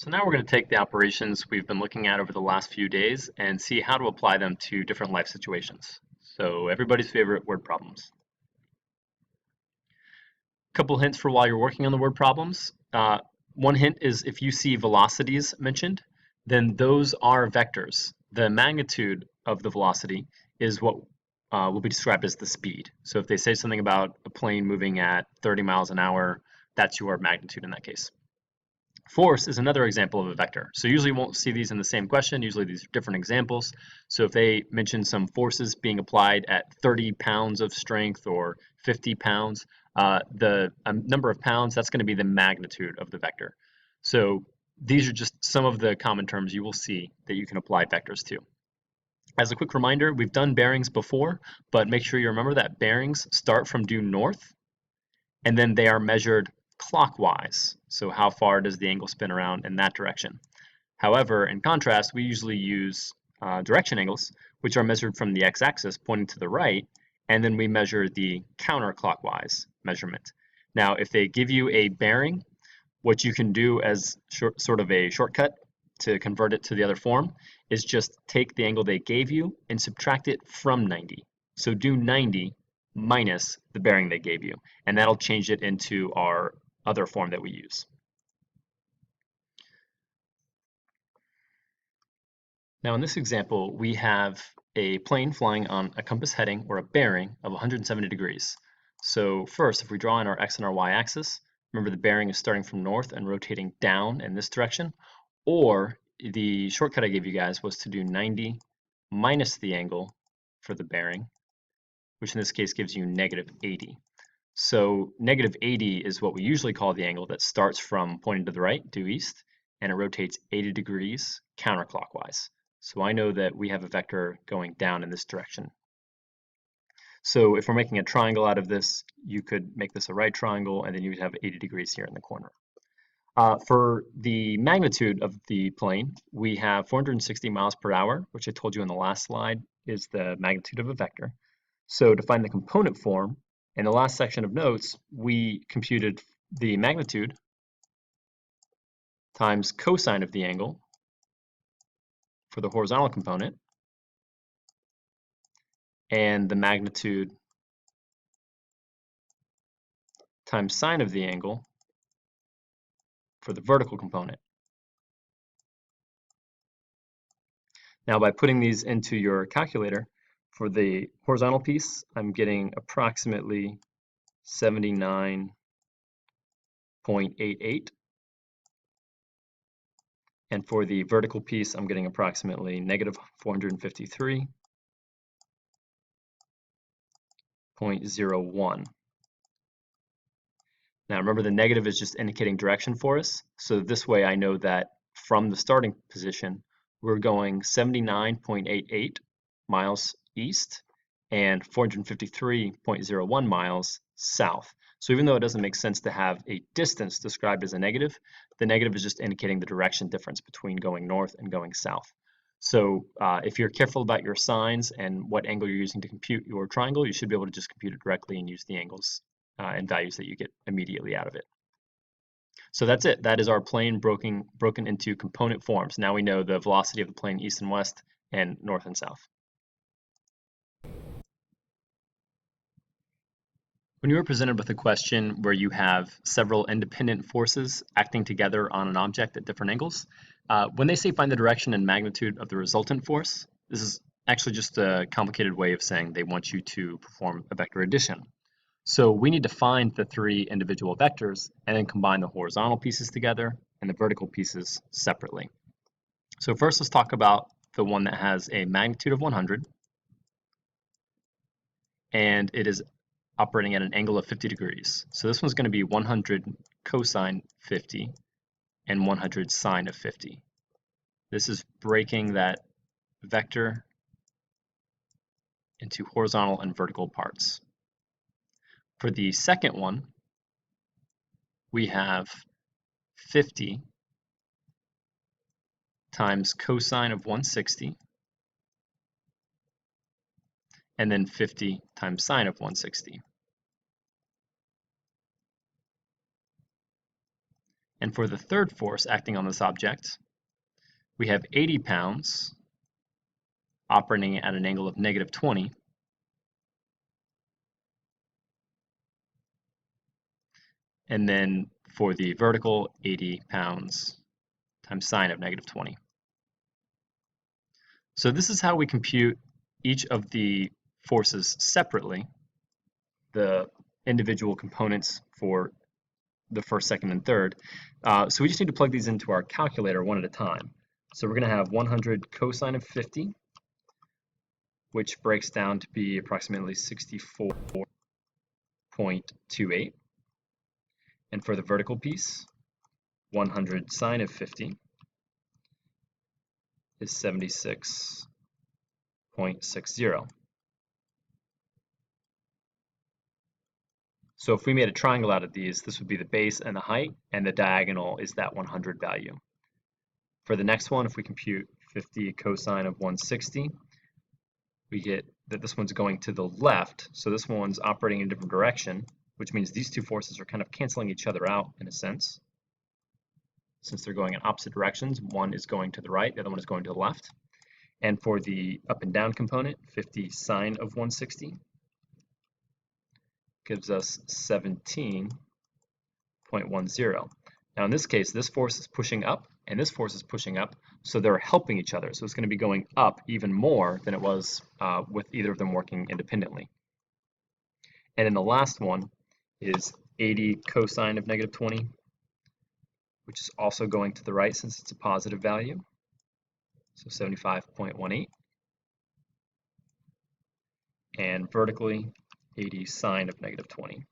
So now we're going to take the operations we've been looking at over the last few days and see how to apply them to different life situations. So everybody's favorite word problems. A couple hints for while you're working on the word problems. One hint is if you see velocities mentioned, then those are vectors. The magnitude of the velocity is what will be described as the speed. So if they say something about a plane moving at 30 miles an hour, that's your magnitude in that case. Force is another example of a vector. So usually you won't see these in the same question. Usually these are different examples. So if they mention some forces being applied at 30 pounds of strength or 50 pounds, the number of pounds, that's going to be the magnitude of the vector. So these are just some of the common terms you will see that you can apply vectors to. As a quick reminder, we've done bearings before, but make sure you remember that bearings start from due north, and then they are measured clockwise. So how far does the angle spin around in that direction? However, in contrast, we usually use direction angles, which are measured from the x-axis pointing to the right, and then we measure the counterclockwise measurement. Now, if they give you a bearing, what you can do as sort of a shortcut to convert it to the other form is just take the angle they gave you and subtract it from 90. So do 90 minus the bearing they gave you, and that'll change it into our other form that we use. Now in this example, we have a plane flying on a compass heading or a bearing of 170 degrees. So first, if we draw in our x and our y axis, remember the bearing is starting from north and rotating down in this direction, or the shortcut I gave you guys was to do 90 minus the angle for the bearing, which in this case gives you negative 80. So negative 80 is what we usually call the angle that starts from pointing to the right, due east, and it rotates 80 degrees counterclockwise. So I know that we have a vector going down in this direction. So if we're making a triangle out of this, you could make this a right triangle, and then you would have 80 degrees here in the corner. For the magnitude of the plane, we have 460 miles per hour, which I told you in the last slide is the magnitude of a vector. So to find the component form, in the last section of notes, we computed the magnitude times cosine of the angle for the horizontal component, and the magnitude times sine of the angle for the vertical component. Now by putting these into your calculator, for the horizontal piece, I'm getting approximately 79.88. And for the vertical piece, I'm getting approximately negative 453.01. Now remember, the negative is just indicating direction for us. So this way I know that from the starting position, we're going 79.88 miles east and 453.01 miles south. So even though it doesn't make sense to have a distance described as a negative, the negative is just indicating the direction difference between going north and going south. So if you're careful about your signs and what angle you're using to compute your triangle, you should be able to just compute it directly and use the angles and values that you get immediately out of it. So that's it. That is our plane broken into component forms. Now we know the velocity of the plane east and west and north and south. When you are presented with a question where you have several independent forces acting together on an object at different angles, when they say find the direction and magnitude of the resultant force, this is actually just a complicated way of saying they want you to perform a vector addition. So we need to find the three individual vectors and then combine the horizontal pieces together and the vertical pieces separately. So first let's talk about the one that has a magnitude of 100 and it is operating at an angle of 50 degrees. So this one's going to be 100 cosine 50 and 100 sine of 50. This is breaking that vector into horizontal and vertical parts. For the second one, we have 50 times cosine of 160 and then 50 times sine of 160. And for the third force acting on this object, we have 80 pounds operating at an angle of -20. And then for the vertical, 80 pounds times sine of -20. So this is how we compute each of the forces separately, the individual components for the first, second, and third. So we just need to plug these into our calculator one at a time. So we're going to have 100 cosine of 50, which breaks down to be approximately 64.28. And for the vertical piece, 100 sine of 50 is 76.60. So if we made a triangle out of these, this would be the base and the height, and the diagonal is that 100 value. For the next one, if we compute 50 cosine of 160, we get that this one's going to the left, so this one's operating in a different direction, which means these two forces are kind of canceling each other out in a sense. Since they're going in opposite directions, one is going to the right, the other one is going to the left. And for the up and down component, 50 sine of 160 gives us 17.10. Now in this case, this force is pushing up and this force is pushing up, so they're helping each other. So it's going to be going up even more than it was with either of them working independently. And then the last one is 80 cosine of -20, which is also going to the right since it's a positive value, so 75.18. And vertically, 80 sine of -20,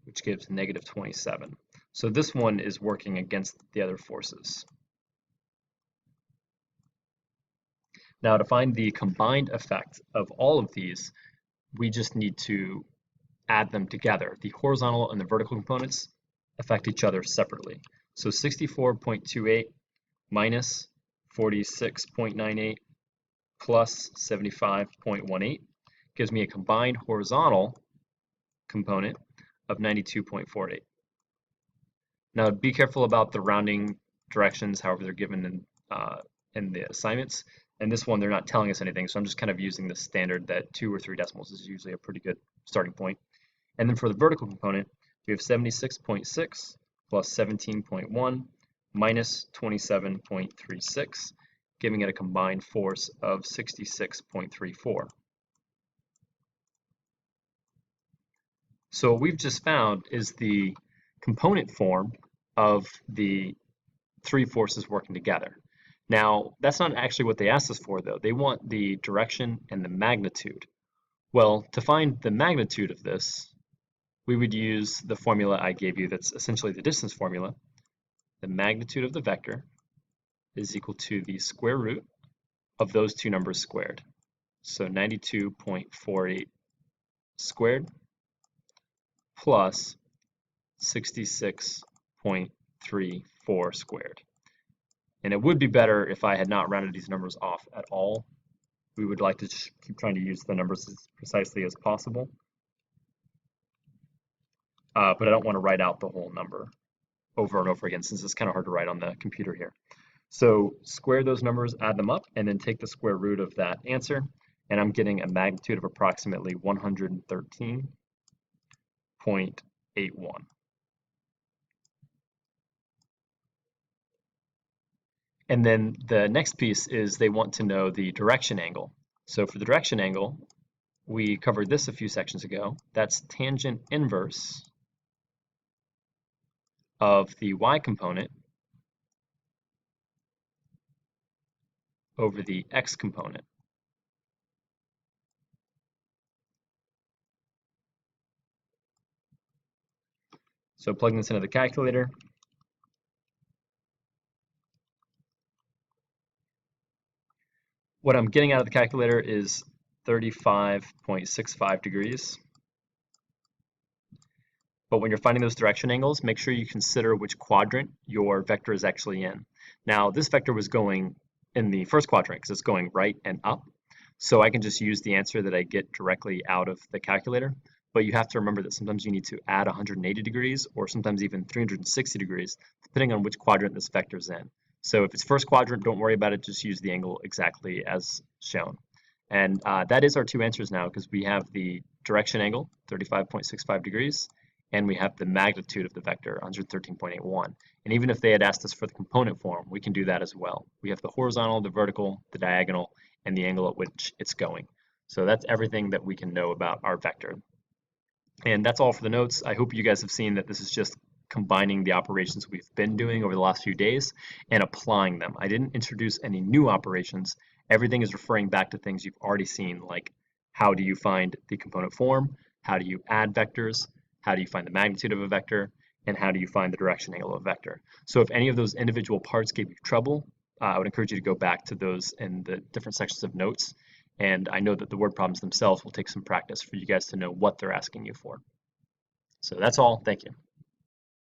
which gives -27. So this one is working against the other forces. Now to find the combined effect of all of these, we just need to add them together. The horizontal and the vertical components affect each other separately. So 64.28 minus 46.98 plus 75.18 gives me a combined horizontal component of 92.48. Now be careful about the rounding directions, however they're given in the assignments. And this one, they're not telling us anything, so I'm just kind of using the standard that 2 or 3 decimals is usually a pretty good starting point. And then for the vertical component, we have 76.6 plus 17.1 minus 27.36, giving it a combined force of 66.34. So what we've just found is the component form of the three forces working together. Now, that's not actually what they asked us for, though. They want the direction and the magnitude. Well, to find the magnitude of this, we would use the formula I gave you that's essentially the distance formula. The magnitude of the vector is equal to the square root of those two numbers squared. So 92.48 squared plus 66.34 squared. And it would be better if I had not rounded these numbers off at all. We would like to just keep trying to use the numbers as precisely as possible. But I don't want to write out the whole number over and over again, since it's kind of hard to write on the computer here. So square those numbers, add them up, and then take the square root of that answer, and I'm getting a magnitude of approximately 113.81. And then the next piece is they want to know the direction angle. So for the direction angle, we covered this a few sections ago. That's tangent inverse of the y component over the x component. So plugging this into the calculator, what I'm getting out of the calculator is 35.65 degrees. But when you're finding those direction angles, make sure you consider which quadrant your vector is actually in. Now, this vector was going in the first quadrant because it's going right and up. So I can just use the answer that I get directly out of the calculator. but you have to remember that sometimes you need to add 180 degrees or sometimes even 360 degrees, depending on which quadrant this vector is in. So if it's first quadrant, don't worry about it, just use the angle exactly as shown. And that is our two answers now, because we have the direction angle, 35.65 degrees, and we have the magnitude of the vector, 113.81. And even if they had asked us for the component form, we can do that as well. We have the horizontal, the vertical, the diagonal, and the angle at which it's going. So that's everything that we can know about our vector. And that's all for the notes. I hope you guys have seen that this is just combining the operations we've been doing over the last few days and applying them. I didn't introduce any new operations. Everything is referring back to things you've already seen, like how do you find the component form, how do you add vectors, how do you find the magnitude of a vector, and how do you find the direction angle of a vector. So if any of those individual parts gave you trouble, I would encourage you to go back to those in the different sections of notes. And I know that the word problems themselves will take some practice for you guys to know what they're asking you for. So that's all. Thank you.